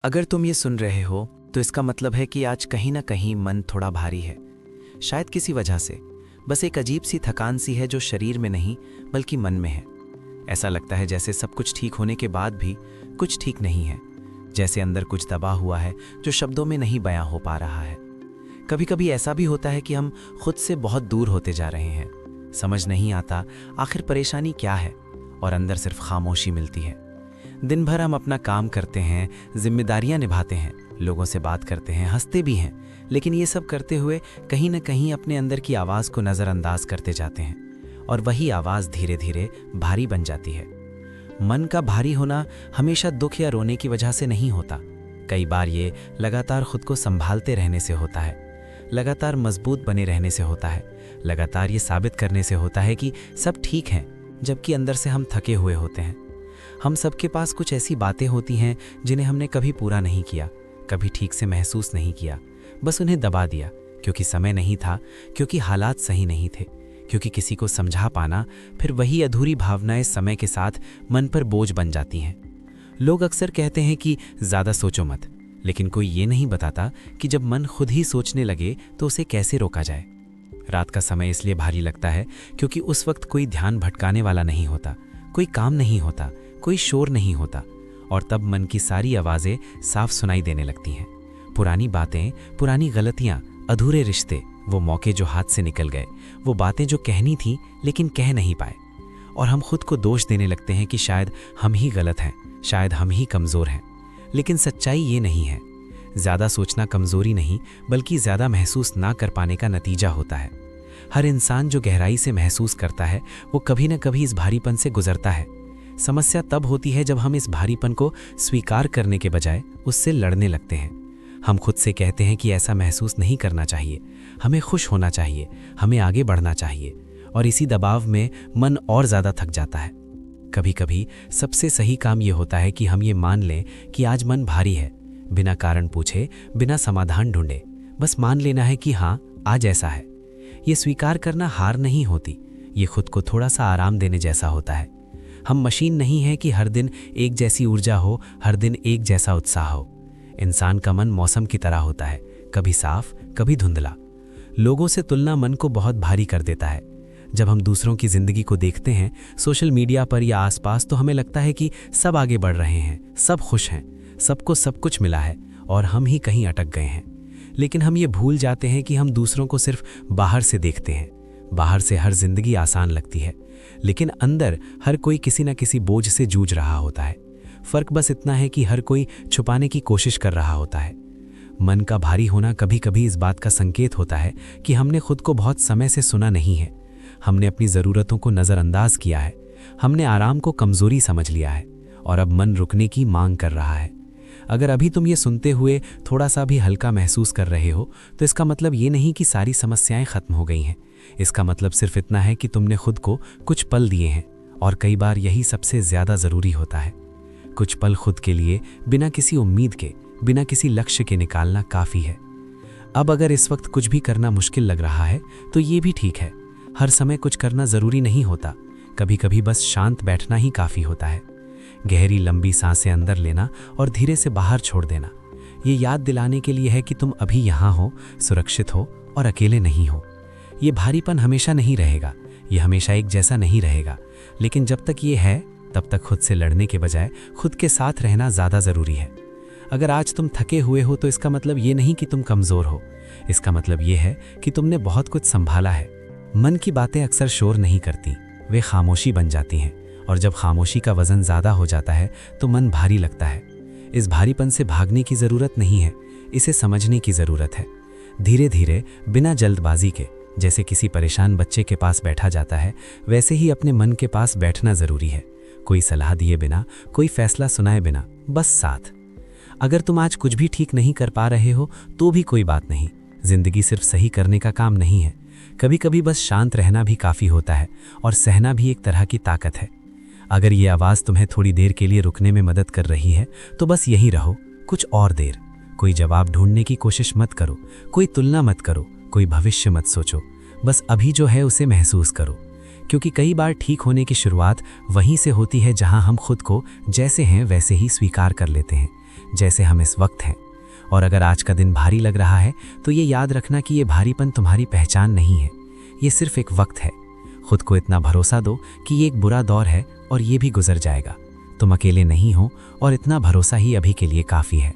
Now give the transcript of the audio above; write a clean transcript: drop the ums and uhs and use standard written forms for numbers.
अगर तुम ये सुन रहे हो तो इसका मतलब है कि आज कहीं ना कहीं मन थोड़ा भारी है। शायद किसी वजह से, बस एक अजीब सी थकान सी है जो शरीर में नहीं बल्कि मन में है। ऐसा लगता है जैसे सब कुछ ठीक होने के बाद भी कुछ ठीक नहीं है, जैसे अंदर कुछ दबा हुआ है जो शब्दों में नहीं बयां हो पा रहा है। कभी कभी ऐसा भी होता है कि हम खुद से बहुत दूर होते जा रहे हैं। समझ नहीं आता आखिर परेशानी क्या है, और अंदर सिर्फ खामोशी मिलती है। दिन भर हम अपना काम करते हैं, जिम्मेदारियां निभाते हैं, लोगों से बात करते हैं, हंसते भी हैं, लेकिन ये सब करते हुए कहीं ना कहीं अपने अंदर की आवाज़ को नज़रअंदाज करते जाते हैं, और वही आवाज़ धीरे धीरे भारी बन जाती है। मन का भारी होना हमेशा दुख या रोने की वजह से नहीं होता। कई बार ये लगातार खुद को संभालते रहने से होता है, लगातार मजबूत बने रहने से होता है, लगातार ये साबित करने से होता है कि सब ठीक है, जबकि अंदर से हम थके हुए होते हैं। हम सबके पास कुछ ऐसी बातें होती हैं जिन्हें हमने कभी पूरा नहीं किया, कभी ठीक से महसूस नहीं किया, बस उन्हें दबा दिया क्योंकि समय नहीं था, क्योंकि हालात सही नहीं थे, क्योंकि किसी को समझा पाना। फिर वही अधूरी भावनाएं समय के साथ मन पर बोझ बन जाती हैं। लोग अक्सर कहते हैं कि ज़्यादा सोचो मत, लेकिन कोई ये नहीं बताता कि जब मन खुद ही सोचने लगे तो उसे कैसे रोका जाए। रात का समय इसलिए भारी लगता है क्योंकि उस वक्त कोई ध्यान भटकाने वाला नहीं होता, कोई काम नहीं होता, कोई शोर नहीं होता, और तब मन की सारी आवाज़ें साफ सुनाई देने लगती हैं। पुरानी बातें, पुरानी गलतियां, अधूरे रिश्ते, वो मौके जो हाथ से निकल गए, वो बातें जो कहनी थी लेकिन कह नहीं पाए। और हम खुद को दोष देने लगते हैं कि शायद हम ही गलत हैं, शायद हम ही कमज़ोर हैं। लेकिन सच्चाई ये नहीं है। ज़्यादा सोचना कमज़ोरी नहीं बल्कि ज़्यादा महसूस ना कर पाने का नतीजा होता है। हर इंसान जो गहराई से महसूस करता है वो कभी न कभी इस भारीपन से गुजरता है। समस्या तब होती है जब हम इस भारीपन को स्वीकार करने के बजाय उससे लड़ने लगते हैं। हम खुद से कहते हैं कि ऐसा महसूस नहीं करना चाहिए, हमें खुश होना चाहिए, हमें आगे बढ़ना चाहिए, और इसी दबाव में मन और ज़्यादा थक जाता है। कभी कभी सबसे सही काम ये होता है कि हम ये मान लें कि आज मन भारी है, बिना कारण पूछे, बिना समाधान ढूंढे, बस मान लेना है कि हाँ, आज ऐसा है। ये स्वीकार करना हार नहीं होती, ये खुद को थोड़ा सा आराम देने जैसा होता है। हम मशीन नहीं है कि हर दिन एक जैसी ऊर्जा हो, हर दिन एक जैसा उत्साह हो। इंसान का मन मौसम की तरह होता है, कभी साफ, कभी धुंधला। लोगों से तुलना मन को बहुत भारी कर देता है। जब हम दूसरों की जिंदगी को देखते हैं, सोशल मीडिया पर या आसपास, तो हमें लगता है कि सब आगे बढ़ रहे हैं, सब खुश हैं, सबको सब कुछ मिला है, और हम ही कहीं अटक गए हैं। लेकिन हम ये भूल जाते हैं कि हम दूसरों को सिर्फ बाहर से देखते हैं। बाहर से हर जिंदगी आसान लगती है, लेकिन अंदर हर कोई किसी न किसी बोझ से जूझ रहा होता है। फर्क बस इतना है कि हर कोई छुपाने की कोशिश कर रहा होता है। मन का भारी होना कभी कभी इस बात का संकेत होता है कि हमने खुद को बहुत समय से सुना नहीं है। हमने अपनी ज़रूरतों को नज़रअंदाज किया है, हमने आराम को कमज़ोरी समझ लिया है, और अब मन रुकने की मांग कर रहा है। अगर अभी तुम ये सुनते हुए थोड़ा सा भी हल्का महसूस कर रहे हो, तो इसका मतलब ये नहीं कि सारी समस्याएं ख़त्म हो गई हैं। इसका मतलब सिर्फ इतना है कि तुमने खुद को कुछ पल दिए हैं, और कई बार यही सबसे ज़्यादा ज़रूरी होता है। कुछ पल खुद के लिए बिना किसी उम्मीद के, बिना किसी लक्ष्य के निकालना काफ़ी है। अब अगर इस वक्त कुछ भी करना मुश्किल लग रहा है तो ये भी ठीक है। हर समय कुछ करना ज़रूरी नहीं होता, कभी कभी बस शांत बैठना ही काफ़ी होता है। गहरी लंबी सांसें अंदर लेना और धीरे से बाहर छोड़ देना, ये याद दिलाने के लिए है कि तुम अभी यहाँ हो, सुरक्षित हो और अकेले नहीं हो। ये भारीपन हमेशा नहीं रहेगा, ये हमेशा एक जैसा नहीं रहेगा, लेकिन जब तक ये है तब तक खुद से लड़ने के बजाय खुद के साथ रहना ज़्यादा ज़रूरी है। अगर आज तुम थके हुए हो तो इसका मतलब ये नहीं कि तुम कमज़ोर हो, इसका मतलब ये है कि तुमने बहुत कुछ संभाला है। मन की बातें अक्सर शोर नहीं करती, वे खामोशी बन जाती हैं, और जब खामोशी का वज़न ज़्यादा हो जाता है तो मन भारी लगता है। इस भारीपन से भागने की ज़रूरत नहीं है, इसे समझने की ज़रूरत है। धीरे धीरे, बिना जल्दबाजी के, जैसे किसी परेशान बच्चे के पास बैठा जाता है, वैसे ही अपने मन के पास बैठना ज़रूरी है। कोई सलाह दिए बिना, कोई फैसला सुनाए बिना, बस साथ। अगर तुम आज कुछ भी ठीक नहीं कर पा रहे हो तो भी कोई बात नहीं, जिंदगी सिर्फ सही करने का काम नहीं है। कभी कभी बस शांत रहना भी काफ़ी होता है, और सहना भी एक तरह की ताकत है। अगर ये आवाज़ तुम्हें थोड़ी देर के लिए रुकने में मदद कर रही है तो बस यहीं रहो, कुछ और देर। कोई जवाब ढूंढने की कोशिश मत करो, कोई तुलना मत करो, कोई भविष्य मत सोचो, बस अभी जो है उसे महसूस करो। क्योंकि कई बार ठीक होने की शुरुआत वहीं से होती है जहां हम खुद को जैसे हैं वैसे ही स्वीकार कर लेते हैं। जैसे हम इस वक्त हैं। और अगर आज का दिन भारी लग रहा है तो ये याद रखना कि ये भारीपन तुम्हारी पहचान नहीं है, ये सिर्फ एक वक्त है। खुद को इतना भरोसा दो कि ये एक बुरा दौर है और ये भी गुजर जाएगा। तुम अकेले नहीं हो और इतना भरोसा ही अभी के लिए काफ़ी है।